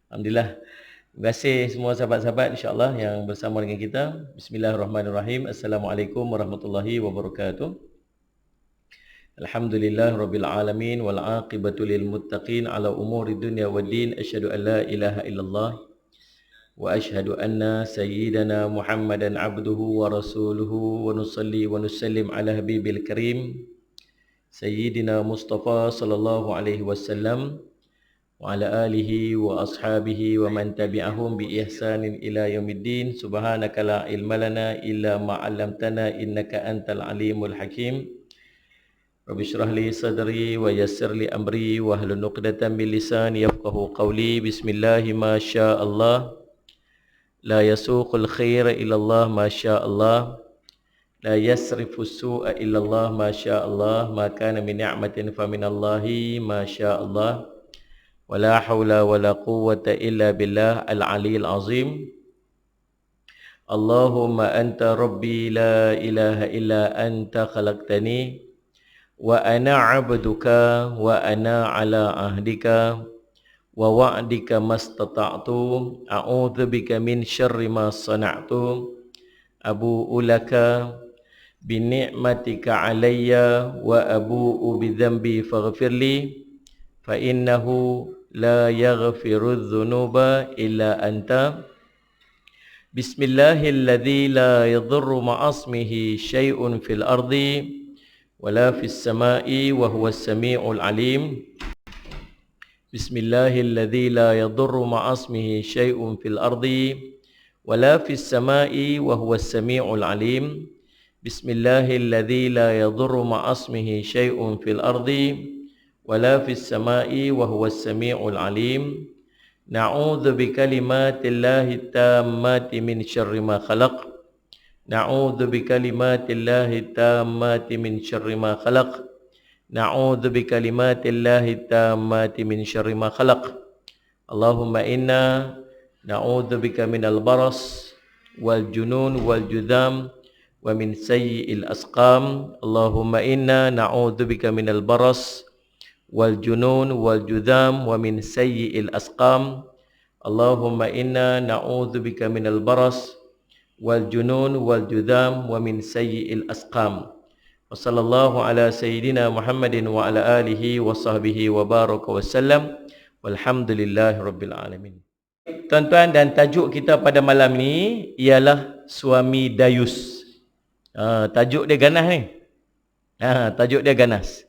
Alhamdulillah. Terima kasih semua sahabat-sahabat insya-Allah yang bersama dengan kita. Bismillahirrahmanirrahim. Assalamualaikum warahmatullahi wabarakatuh. Alhamdulillah rabbil alamin wal aqibatu lil muttaqin ala umuri dunya waddin. Asyhadu an la ilaha illallah wa asyhadu anna sayyidana Muhammadan abduhu wa rasuluhu wa nusalli wa nusallim ala habibil karim sayyidina Mustafa sallallahu alaihi wasallam wa ala alihi wa ashabihi wa man tabi'ahum bi ihsanin ila yaumiddin. Subhanaka la ilma lana illa ma 'allamtana innaka antal alimul hakim. Rabbi shrah li sadri wa yassir li amri wa hlul 'uqdatam min lisani yafqahu qawli. Bismillahi ma syaa Allah. La yasuqul khaira illa Allah ma syaa Allah. La yasrifu su'a illa Allah ma syaa Allah. Ma kana min ni'matin fa min Allahi ma syaa Allah. Wala haula wala quwwata illa billah al-aliyyil azim. Allahumma anta rabbi la ilaha illa anta khalaqtani wa ana 'abduka wa ana 'ala ahdika wa wa'dika mastata'tu a'udzu bika min syarri ma sana'tu abu'u laka bi ni'matika 'alayya wa abu'u bi dhanbi faghfirli fa innahu la yaghfiru dhunuba illa anta. Bismillahilladzi la yadhurru ma'asmihi syai'un fil ardi wala fis sama'i wa huwas sami'ul alim. Bismillahilladzi la yadhurru ma'asmihi syai'un fil ardi wala fis sama'i wa huwas sami'ul alim. Bismillahilladzi la yadhurru ma'asmihi syai'un fil ardi wala fis sama'i wa huwas sami'ul alim. Na'udzu bikalimatillahi tammati min syarri ma khalaq. Na'udzu bikalimatillahi tammati min syarri ma khalaq. Na'udzu bikalimatillahi tammati min syarri ma khalaq. Allahumma inna na'udzu bika minal baras wal junun wal judham wa min sayyi'il asqam. Allahumma inna na'udzu bika minal baras wal junun wal judham wa min sayyi'il asqam. Allahumma inna na'udzu bika minal baras wal junun wal judham wa min sayyi'il asqam. Wa sallallahu ala sayyidina Muhammadin wa ala alihi wa sahbihi wa baraka wa sallam. Walhamdulillahi rabbil alamin. Tuan-tuan, dan tajuk kita pada malam ni ialah suami dayus. Tajuk dia ganas ni. Tajuk dia ganas.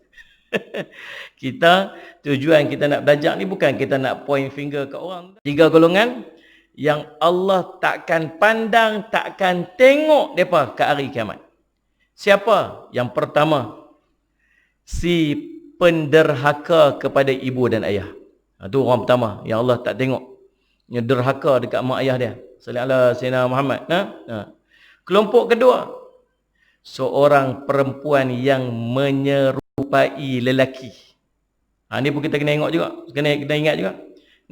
Tujuan kita nak belajar ni bukan kita nak point finger ke orang. 3 golongan yang Allah takkan pandang, takkan tengok depa ke hari kiamat. Siapa? Yang pertama, si penderhaka kepada ibu dan ayah. Itu orang pertama yang Allah tak tengok. Yang derhaka dekat mak ayah dia. Sallallahu alaihi wasallam Muhammad. Kelompok kedua, seorang perempuan yang menyerupai lelaki. Ni pun kita kena tengok juga, kena ingat juga.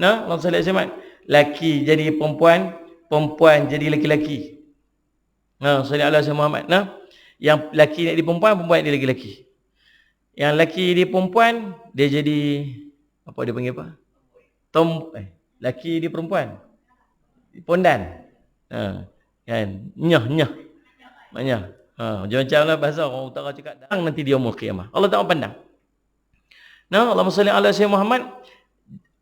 Allah sallallahu alaihi wasallam, laki jadi perempuan, perempuan jadi lelaki. Sallallahu alaihi wasallam Muhammad. Yang laki nak jadi perempuan, perempuan jadi lelaki. Yang laki jadi perempuan, dia jadi apa dia panggil apa? Laki dia perempuan. Pondan. Kan? Nyah. Maknanya. Macam-macam lah bahasa orang utara cakap. Nanti dia umur qiyamah. Allah tak mau pandang. Allahumma salli ala sayyidina Muhammad.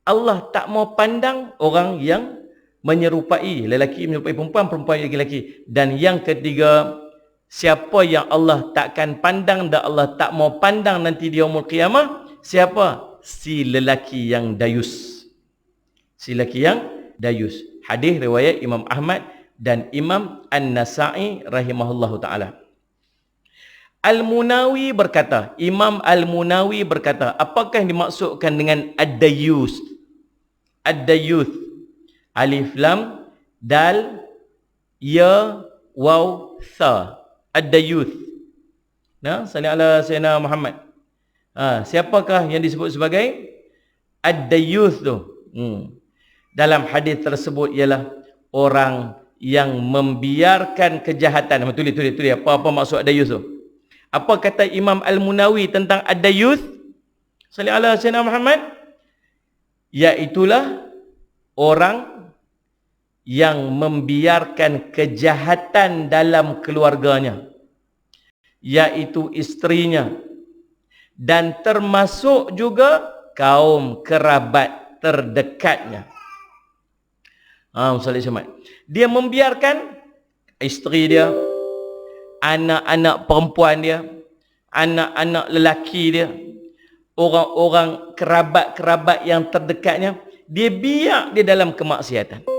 Allah tak mau pandang orang yang menyerupai lelaki, menyerupai perempuan, perempuan lelaki. Dan yang ketiga, siapa yang Allah takkan pandang dan Allah tak mau pandang nanti di yaumul qiyamah? Siapa? Si lelaki yang dayus. Si lelaki yang dayus. Hadis riwayat Imam Ahmad dan Imam An-Nasa'i rahimahullahu ta'ala. Al-Munawi berkata, Imam Al-Munawi berkata, apakah yang dimaksudkan dengan ad-dayus? Ad-dayus. Alif lam dal ya waw tha. Ad-dayus. Salli ala sayyidina Muhammad. Siapakah yang disebut sebagai ad-dayus tu? Dalam hadis tersebut ialah orang yang membiarkan kejahatan. Tulis apa maksud ad-dayus tu? Apa kata Imam Al-Munawi tentang ad-dayus? Salli ala sayyidina Muhammad. Iaitulah orang yang membiarkan kejahatan dalam keluarganya, iaitu isterinya, dan termasuk juga kaum kerabat terdekatnya. Musallih Syamad. Dia membiarkan isteri dia, anak-anak perempuan dia, anak-anak lelaki dia, orang-orang kerabat-kerabat yang terdekatnya, dia biar dia dalam kemaksiatan.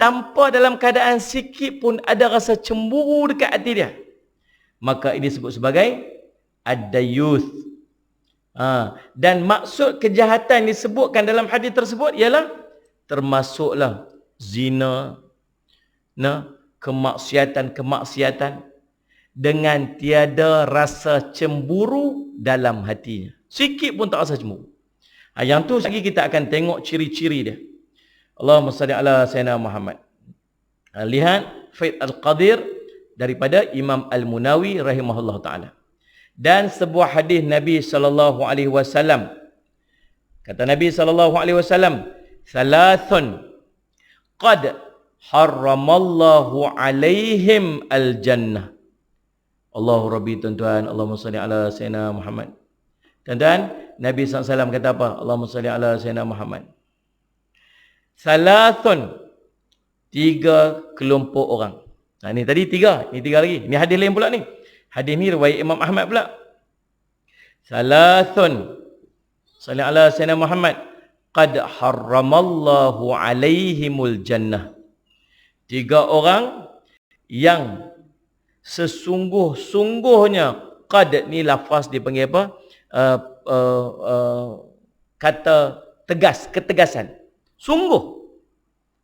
Tanpa dalam keadaan sikit pun ada rasa cemburu dekat hati dia. Maka ini disebut sebagai ad-dayuth. Dan maksud kejahatan disebutkan dalam hadis tersebut ialah termasuklah zina, kemaksiatan-kemaksiatan dengan tiada rasa cemburu dalam hatinya. Sikit pun tak rasa cemburu. Yang tu lagi kita akan tengok ciri-ciri dia. Allahumma salli ala Sayyidina Muhammad. Lihat Faith Al-Qadir daripada Imam Al-Munawi rahimahullah ta'ala. Dan sebuah hadis Nabi SAW. Kata Nabi SAW, Thalathun qad harramallahu alaihim al-jannah. Allahu Rabbi, tuan-tuan. Allahumma salli ala Sayyidina Muhammad. Tuan-tuan, Nabi SAW kata apa? Allahumma salli ala Sayyidina Muhammad. Thalathun, 3 kelompok orang. Ni tadi 3, ni 3 lagi. Ni hadis lain pula ni. Hadis ni riwayat Imam Ahmad pula. Thalathun, salli ala Sayyidina Muhammad, qad harramallahu alaihimul jannah. 3 orang yang sesungguh-sungguhnya, qad ni lafaz dipanggil apa? Kata tegas, ketegasan. Sungguh.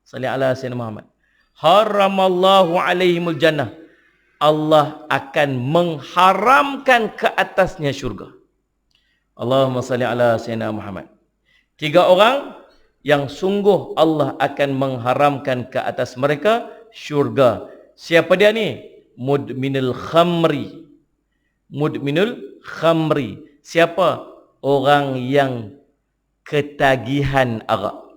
Salli ala Sayyidina Muhammad. Haramallahu alaihimul jannah. Allah akan mengharamkan ke atasnya syurga. Allahumma salli ala Sayyidina Muhammad. 3 orang yang sungguh Allah akan mengharamkan ke atas mereka syurga. Siapa dia ni? Mudminul khamri. Mudminul khamri. Siapa? Orang yang ketagihan arak.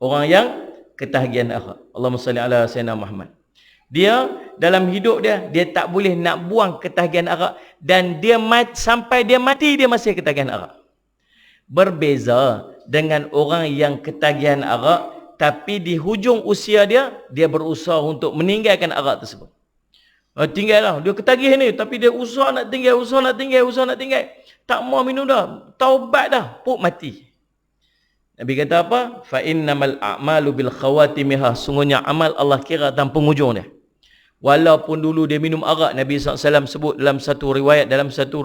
Orang yang ketagihan arak. Allahumma salli ala Sayyidina Muhammad. Dia dalam hidup dia, dia tak boleh nak buang ketagihan arak, dan dia sampai dia mati dia masih ketagihan arak. Berbeza dengan orang yang ketagihan arak, tapi di hujung usia dia, dia berusaha untuk meninggalkan arak tersebut. Tinggal lah, dia ketagih ni, tapi dia usaha nak tinggal, usaha nak tinggal. Tak mau minum dah, taubat dah, pun mati. Nabi kata apa? Fa innamal a'malu bil khawatimiha. Sungguhnya amal Allah kira dalam penghujung dia. Walaupun dulu dia minum arak, Nabi SAW sebut dalam satu riwayat, dalam satu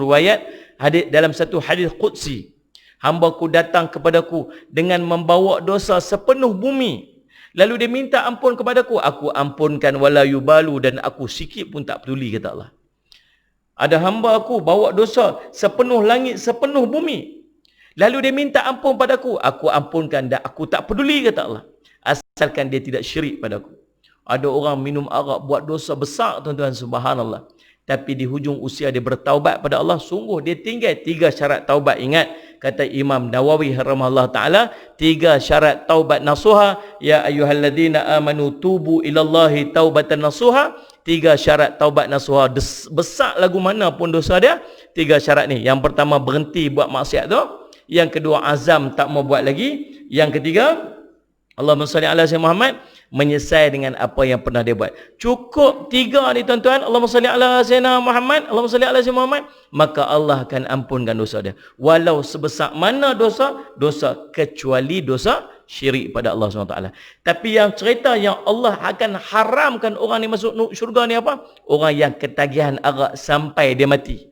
hadis qudsi, hamba-Ku datang kepadaku dengan membawa dosa sepenuh bumi. Lalu dia minta ampun kepadaku, aku ampunkan wala yubalu, dan aku sikit pun tak peduli, kata Allah. Ada hamba aku bawa dosa sepenuh langit, sepenuh bumi. Lalu dia minta ampun padaku, aku ampunkan dan aku tak peduli, kata Allah. Asalkan dia tidak syirik padaku. Ada orang minum arak buat dosa besar, tuan-tuan, subhanallah. Tapi di hujung usia dia bertaubat pada Allah, sungguh dia tinggal 3 syarat taubat. Ingat, kata Imam Nawawi rahimahullah ta'ala, 3 syarat taubat nasuha. Ya ayyuhalladzina amanu tubu ilallahi taubatan nasuha. 3 syarat taubat nasuha. Besar lagu mana pun dosa dia, 3 syarat ni. Yang pertama, berhenti buat maksiat tu. Yang kedua, azam tak mau buat lagi. Yang ketiga, Allahumma salli ala Sayyidina Muhammad, menyesal dengan apa yang pernah dia buat. Cukup 3 ni, tuan-tuan. Allahumma salli ala Sayyidina Muhammad, Allahumma salli ala Sayyidina Muhammad, maka Allah akan ampunkan dosa dia. Walau sebesar mana dosa, kecuali dosa syirik pada Allah SWT. Tapi yang cerita yang Allah akan haramkan orang ni masuk syurga ni apa? Orang yang ketagihan arak sampai dia mati.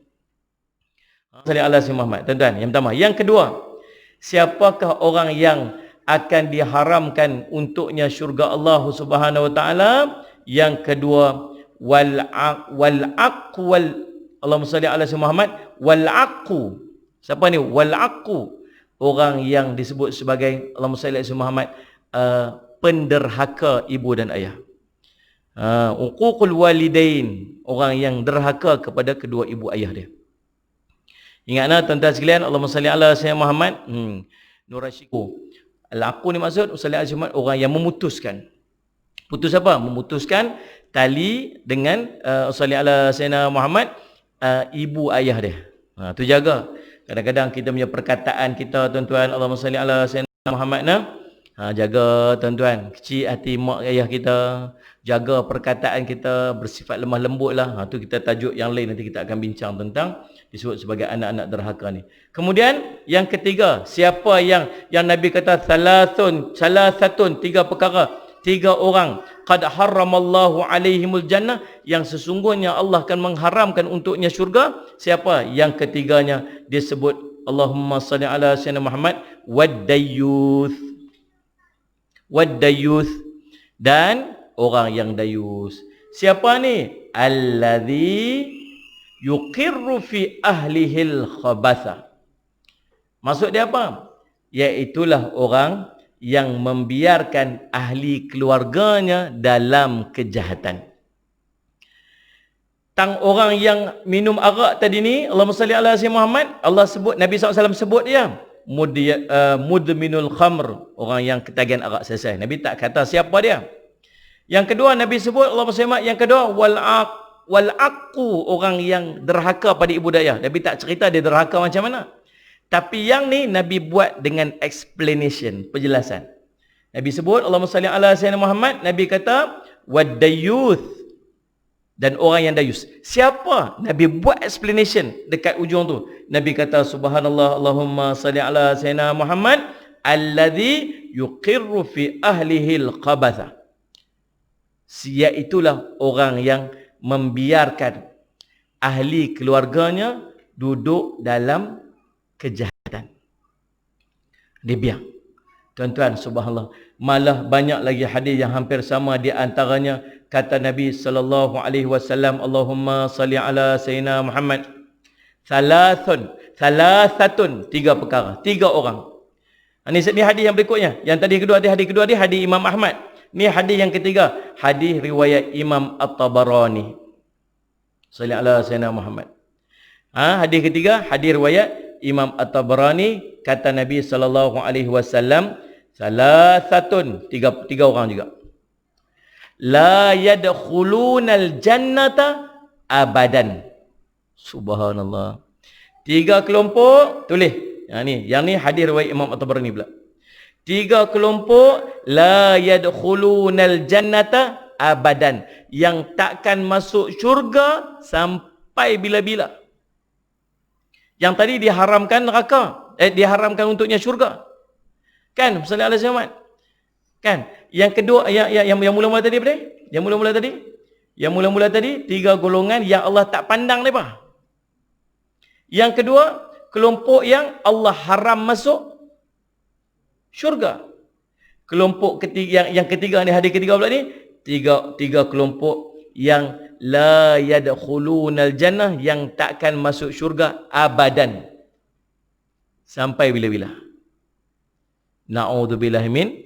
Salli ala Sayyidina Muhammad, tuan-tuan. Yang pertama. Yang kedua, siapakah orang yang akan diharamkan untuknya syurga Allah Subhanahu wa taala? Yang kedua, wal aqwal. Allahumma salli ala Sayyidina Muhammad. Wal aqu. Siapa ni? Wal aqu. Orang yang disebut sebagai, Allahumma salli ala Sayyidina Muhammad, penderhaka ibu dan ayah. Uququl walidain. Orang yang derhaka kepada kedua ibu ayah dia. Ingatlah tuan-tuan sekalian, Allahumma salli ala Sayyidina Muhammad. Nurashiku. Al-aqu ni maksud salli ala Muhammad, orang yang memutuskan. Putus apa? Memutuskan tali dengan salli ala Sayyidina Muhammad, ibu ayah dia. Tu jaga. Kadang-kadang kita punya perkataan kita tuan-tuan, Allahumma salli ala Sayyidina Muhammad jaga tuan-tuan, kecil hati mak ayah kita, jaga perkataan kita, bersifat lemah lembut lah. Tu kita tajuk yang lain, nanti kita akan bincang tentang disebut sebagai anak-anak derhaka ni. Kemudian yang ketiga, siapa yang Nabi kata salasatun, tiga perkara, tiga orang, qad harramallahu alaihimul jannah, yang sesungguhnya Allah akan mengharamkan untuknya syurga. Siapa? Yang ketiganya dia sebut Allahumma salli ala sayyidina Muhammad wad-dayyuth, dan orang yang dayus. Siapa ni? Alladhi yuqirru fi ahlihil khabatha. Maksud dia apa? Iaitulah orang yang membiarkan ahli keluarganya dalam kejahatan. Tang orang yang minum arak tadi ni, Allahumma salli ala sayyidina Muhammad, Allah sebut, Nabi SAW sebut dia mudminul khamr, orang yang ketagihan arak selesai. Nabi tak kata siapa dia. Yang kedua Nabi sebut Allahumma salli ala, yang kedua wal aqu, orang yang derhaka pada ibu daya. Nabi tak cerita dia derhaka macam mana. Tapi yang ni Nabi buat dengan explanation, penjelasan. Nabi sebut Allahumma salli ala sayyidina Muhammad, Nabi kata wad-dayyuth, dan orang yang dayus. Siapa? Nabi buat explanation dekat ujung tu. Nabi kata subhanallah, Allahumma salli ala sayyidina Muhammad alladhi yuqirru fi ahlihil qabatha. Iaitulah orang yang membiarkan ahli keluarganya duduk dalam kejahatan. Dia biar. Tuan-tuan, subhanallah, malah banyak lagi hadis yang hampir sama. Di antaranya kata Nabi sallallahu alaihi wasallam, Allahumma salli ala sayyidina Muhammad thalathatun, tiga perkara, tiga orang. Ini hadis yang berikutnya. Yang tadi hadis kedua dia hadis Imam Ahmad. Ni hadis yang ketiga, hadis riwayat Imam At-Tabarani. Salli ala sayyidina Muhammad. Hadis ketiga, hadis riwayat Imam At-Tabarani, kata Nabi sallallahu alaihi wasallam, salasatun, tiga orang juga. La yadkhulunal jannata abadan. Subhanallah. Tiga kelompok, tulis. Yang ni hadis riwayat Imam At-Tabarani pula. Tiga kelompok la yadkhulunal jannata abadan, yang takkan masuk syurga sampai bila-bila. Yang tadi diharamkan neraka, diharamkan untuknya syurga. Kan? Sallallahu alaihi wasallam. Kan? Yang kedua, yang mula-mula tadi apa dia? Yang mula-mula tadi tiga golongan yang Allah tak pandang mereka. Yang kedua, kelompok yang Allah haram masuk syurga. Kelompok ketiga, yang ketiga ni, hadis ketiga pula ni, tiga kelompok yang la yadkhulunal jannah, yang takkan masuk syurga abadan sampai bila-bila. Na'udzubillahi min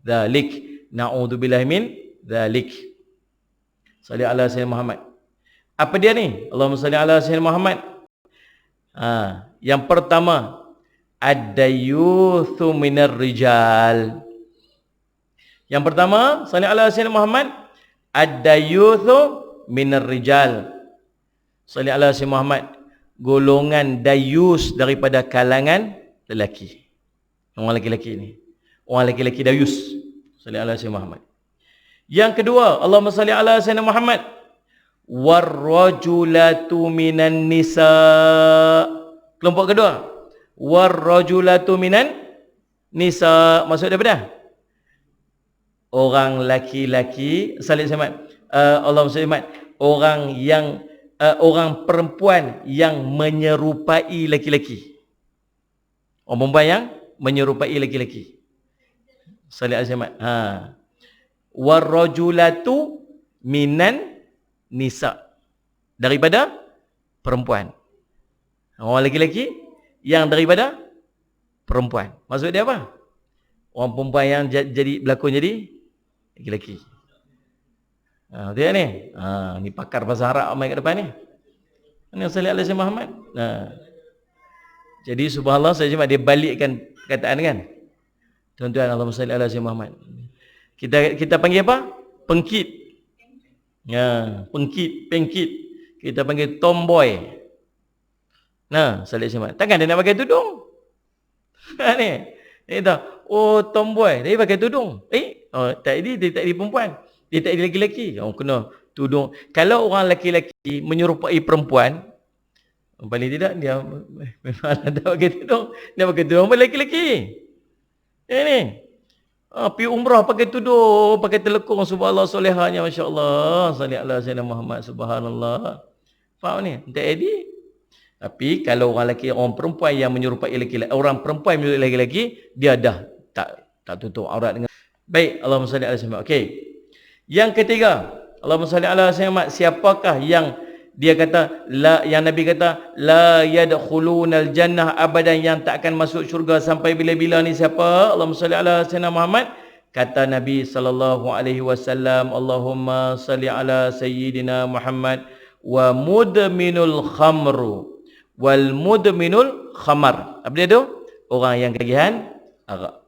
dzalik. Na'udzubillahi min dzalik. Salli ala sayyidina Muhammad. Apa dia ni? Allahumma salli ala sayyidina Muhammad. Yang pertama, ad-dayyuthu minar rijal. Yang pertama, salli ala sayyidina Muhammad, ad-dayyuthu minar rijal. Salli ala sayyidina Muhammad, golongan dayus daripada kalangan lelaki. Orang lelaki-lelaki ni, orang lelaki-lelaki dayus. Salli ala sayyidina Muhammad. Yang kedua, Allahumma salli ala sayyidina Muhammad, warrajulatu minan nisa. Kelompok kedua, warrajulatu minan nisa. Maksud daripada orang laki-laki, salli Muhammad, Allahumma salli Muhammad, orang perempuan yang menyerupai laki-laki. Orang perempuan yang menyerupai laki-laki. Salli Muhammad. Warrajulatu minan nisa, daripada perempuan. Orang lelaki yang daripada perempuan. Maksud dia apa? Orang perempuan yang jadi berlakon jadi lelaki. Dia ni. Ni pakar bahasa Arab mai kat depan ni. Ini salli alaihi Muhammad. Jadi subhanallah, saya cuma dia balikkan perkataan kan. Tuan-tuan, Allahumma salli ala Sayyidina Muhammad. Kita panggil apa? Pengkit. Ya, pengkit. Kita panggil tomboy. Nah, salli Sayyidina Muhammad. Takkan dia nak pakai tudung? Ni. Dia kata, oh tomboy, dia pakai tudung. Tak ada perempuan. Dia tak ada lelaki-lelaki. Kena tudung. Kalau orang lelaki-lelaki menyerupai perempuan, paling tidak dia memang tak pakai tudung. Dia pakai tudung apa lelaki-lelaki. Ni. Pergi umrah pakai tudung, pakai telekung, subhanallah solehahnya, masya-Allah. Salli ala Sayyidina Muhammad, subhanallah. Faham ni? Tak ada. Tapi kalau orang lelaki, orang perempuan yang menyerupai lelaki, orang perempuan yang menyerupai lelaki, dia dah tak tutup aurat dengan. Baik, Allahumma salli ala Sayyidina Muhammad. Okey. Yang ketiga, Allahumma salli ala Sayyidina Muhammad, siapakah yang dia kata yang Nabi kata la yadkhulunal jannah abadan, yang tak akan masuk syurga sampai bila-bila ni siapa? Allahumma salli ala Sayyidina Muhammad. Kata Nabi sallallahu alaihi wasallam, Allahumma salli ala Sayyidina Muhammad wa mudminul khamru wal mudminul khamar. Apa dia tu? Orang yang ketagihan arak.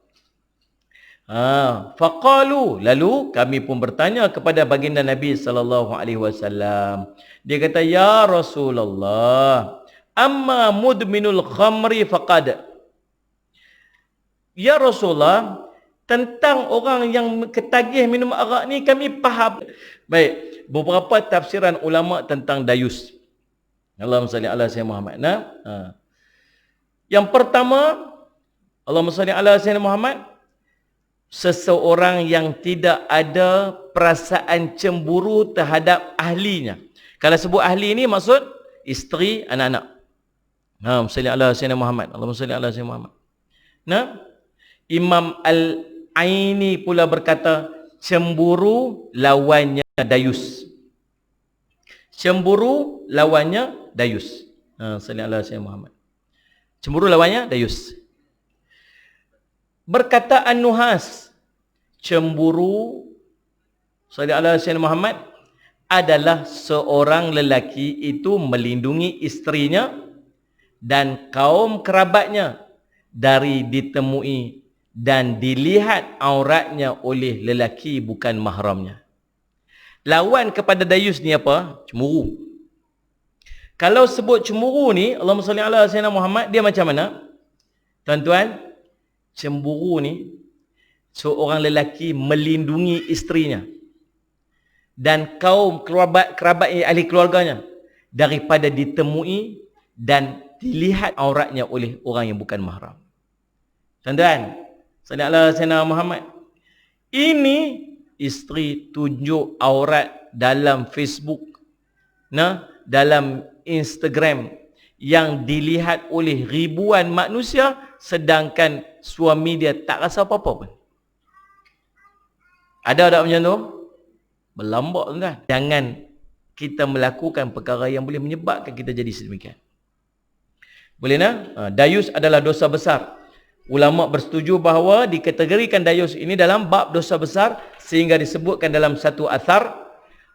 Faqalu, lalu kami pun bertanya kepada baginda Nabi sallallahu alaihi wasallam. Dia kata, ya Rasulullah, amma mudminul khamri faqad. Ya Rasulullah, tentang orang yang ketagih minum arak ni kami faham. Baik, beberapa tafsiran ulama tentang dayus. Allahumma salli ala Sayyidina Muhammad. Yang pertama, Allahumma salli ala Sayyidina Muhammad, seseorang yang tidak ada perasaan cemburu terhadap ahlinya. Kalau sebut ahli ni maksud isteri, anak-anak. Salli ala Sayyidina Muhammad. Allahumma salli ala Sayyidina Muhammad. Imam Al-Aini pula berkata, cemburu lawannya dayus. Cemburu lawannya dayus. Salli ala Sayyidina Muhammad. Cemburu lawannya dayus. Berkata An-Nuhas, cemburu, salli ala Sayyidina Muhammad, adalah seorang lelaki itu melindungi isterinya dan kaum kerabatnya dari ditemui dan dilihat auratnya oleh lelaki bukan mahramnya. Lawan kepada dayus ni apa? Cemburu. Kalau sebut cemburu ni, Allahumma salli ala Sayyidina Muhammad, dia macam mana? Tuan-tuan, cemburu ni seorang lelaki melindungi isterinya dan kaum kerabat ahli keluarganya daripada ditemui dan dilihat auratnya oleh orang yang bukan mahram. Tuan-tuan, salli ala Sayyidina Muhammad. Ini isteri tunjuk aurat dalam Facebook, dalam Instagram yang dilihat oleh ribuan manusia, sedangkan suami dia tak rasa apa-apa pun. Ada tak macam tu? Berlambak, tuan-tuan. Jangan kita melakukan perkara yang boleh menyebabkan kita jadi sedemikian. Boleh tak? Dayus adalah dosa besar. Ulama bersetuju bahawa dikategorikan dayus ini dalam bab dosa besar, sehingga disebutkan dalam satu athar,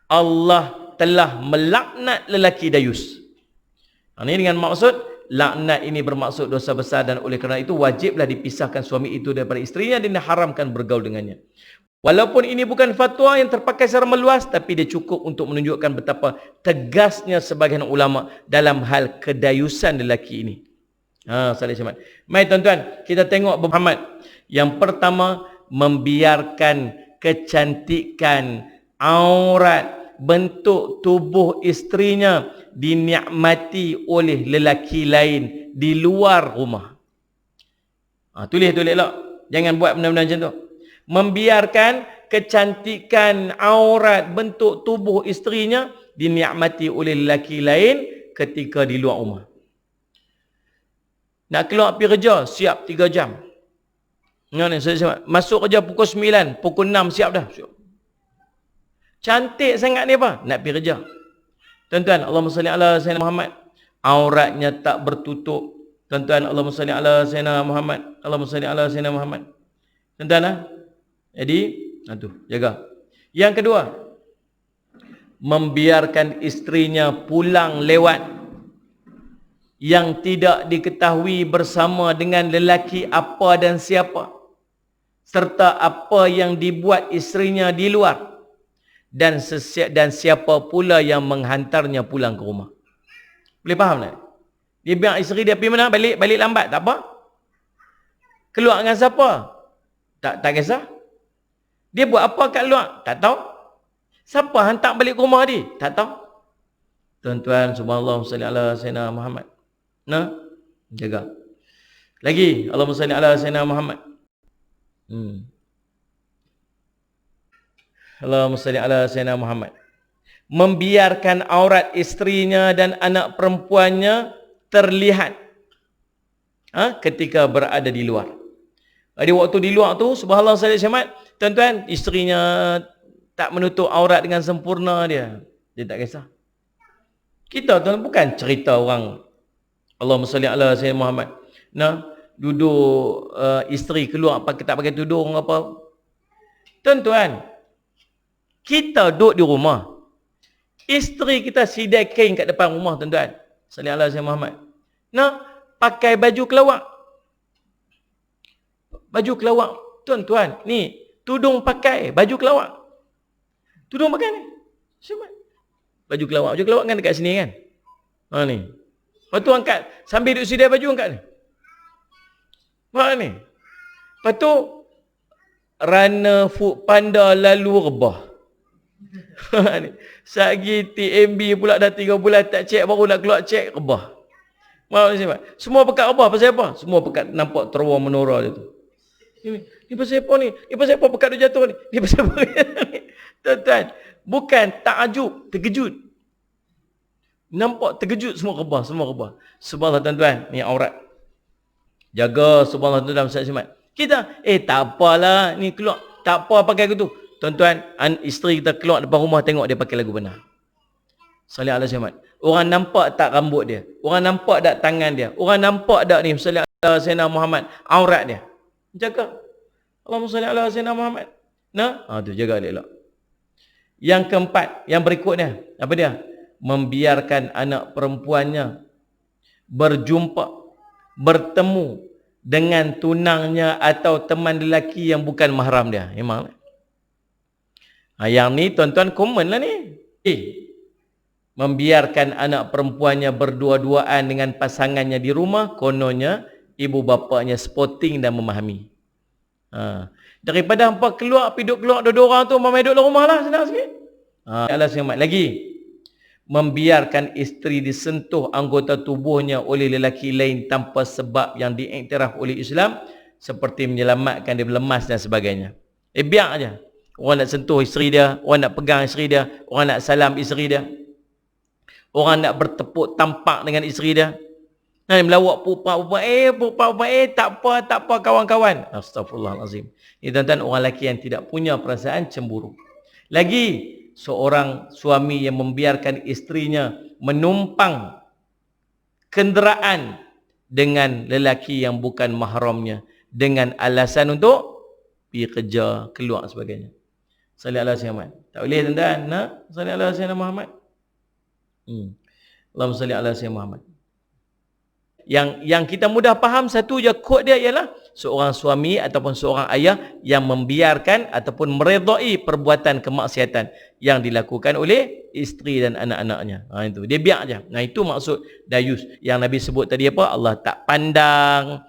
Allah telah melaknat lelaki dayus. Ini dengan maksud, laknat ini bermaksud dosa besar, dan oleh kerana itu wajiblah dipisahkan suami itu daripada isterinya dan diharamkan bergaul dengannya. Walaupun ini bukan fatwa yang terpakai secara meluas, tapi dia cukup untuk menunjukkan betapa tegasnya sebagian ulama dalam hal kedayusan lelaki ini. Salih Syahmat. Mari tuan-tuan, kita tengok Muhammad. Yang pertama, membiarkan kecantikan aurat bentuk tubuh isterinya dinikmati oleh lelaki lain di luar rumah. Tulis lah. Jangan buat benda-benda macam tu. Membiarkan kecantikan aurat bentuk tubuh isterinya dinikmati oleh lelaki lain ketika di luar rumah. Nak keluar pergi kerja, siap 3 jam. Masuk kerja pukul 9, pukul 6 siap dah. Cantik sangat ni apa? Nak pergi kerja. Tuan-tuan, Allahumma salli ala Sayyidina Muhammad. Auratnya tak bertutup. Tuan-tuan, Allahumma salli ala Sayyidina Muhammad. Allahumma salli ala Sayyidina Muhammad. Tuan-tuan, jadi, jaga. Yang kedua, membiarkan isterinya pulang lewat yang tidak diketahui bersama dengan lelaki apa dan siapa. serta apa yang dibuat isterinya di luar, dan siapa pula yang menghantarnya pulang ke rumah. Boleh faham tak? Dia biar isteri dia pergi mana? Balik lambat, tak apa. Keluar dengan siapa? Tak kisah. Dia buat apa kat luar? Tak tahu. Siapa hantar balik ke rumah dia? Tak tahu. Tuan-tuan, subhanallah, salli ala sayyidina Muhammad. Nah, jaga. Lagi, Allahumma salli ala sayyidina Muhammad. Allahumma salli ala sayyidina Muhammad. Membiarkan aurat isterinya dan anak perempuannya terlihat ketika berada di luar. Jadi waktu di luar tu, subhanallah salli syamat, tuan-tuan, isterinya tak menutup aurat dengan sempurna dia tak kisah. Kita tuan bukan cerita orang Allahumma salli ala sayyidina Muhammad. Duduk isteri keluar tak pakai tudung apa. Tuan-tuan, kita duduk di rumah, isteri kita sidai kain kat depan rumah, tuan-tuan. Salli ala sayyidina Muhammad. Pakai baju kelawak. Baju kelawak, tuan-tuan, ni tudung pakai, baju kelawak. Tudung pakai ni. Siapa? Baju kelawak kan dekat sini kan. Ni. Lepas tu angkat, sambil duduk sidai baju angkat ni. Ni. Lepas tu Rana Food Panda lalu rebah. Sagi TMB pula dah 3 bulan tak cek, baru nak keluar cek rebah. Semua pekat rebah pasal apa? Semua pekat nampak terowong menora dia tu. Ni pasal apa ni? Ni pasal apa pekat dia jatuh ni? Ni pasal apa ni? Tuan-tuan, bukan takjub, terkejut. Nampak terkejut semua rebah. Subhanallah tuan-tuan, ni aurat. Jaga subhanallah tuan-tuan sahabat. Kita, tak apalah, ni keluar. Tak apa pakai gitu. Tuan-tuan, isteri kita keluar depan rumah tengok dia pakai lagu benar. Salli ala sahabat. Orang nampak tak rambut dia? Orang nampak tak tangan dia? Orang nampak tak ni, salli ala sayyidina Muhammad, aurat dia? Jaga. Allahumma salli ala sayyidina Muhammad. Tu jaga elok. Yang keempat, yang berikutnya, apa dia? Membiarkan anak perempuannya bertemu dengan tunangnya atau teman lelaki yang bukan mahram dia. Memang. Yang ni tuan-tuan komen lah ni. Membiarkan anak perempuannya berdua-duaan dengan pasangannya di rumah, kononnya ibu bapanya sporting dan memahami. Daripada hampa keluar, duduk keluar dua orang tu, mama duduk dalam rumah lah, senang sikit. Allah selamat. Lagi, membiarkan isteri disentuh anggota tubuhnya oleh lelaki lain tanpa sebab yang diiktiraf oleh Islam, seperti menyelamatkan dia lemas dan sebagainya. Biar aja. Orang nak sentuh isteri dia, orang nak pegang isteri dia, orang nak salam isteri dia, orang nak bertepuk tampak dengan isteri dia. Melawak pupak-pupak, tak apa kawan-kawan. Astaghfirullahalazim. Ini tuan-tuan, orang lelaki yang tidak punya perasaan cemburu. Lagi, seorang suami yang membiarkan isterinya menumpang kenderaan dengan lelaki yang bukan mahramnya dengan alasan untuk pergi kerja, keluar sebagainya. Salli ala sayyidina Muhammad. Tak boleh tuan-tuan, salli ala sayyidina Muhammad. Allahumma salli ala sayyidina Muhammad. Yang kita mudah faham satu je kod dia ialah seorang suami ataupun seorang ayah yang membiarkan ataupun meredai perbuatan kemaksiatan yang dilakukan oleh isteri dan anak-anaknya. Itu dia biar aja. Itu maksud dayus yang Nabi sebut tadi apa? Allah tak pandang,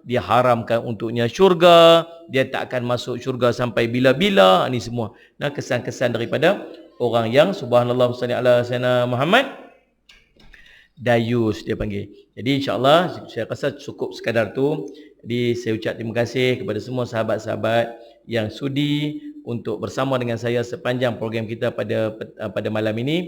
dia haramkan untuknya syurga, dia tak akan masuk syurga sampai bila-bila. Ini semua kesan-kesan daripada orang yang subhanallah salli ala sayyidina Muhammad, dayus dia panggil. Jadi insya-Allah saya rasa cukup sekadar tu. Jadi saya ucap terima kasih kepada semua sahabat-sahabat yang sudi untuk bersama dengan saya sepanjang program kita pada malam ini.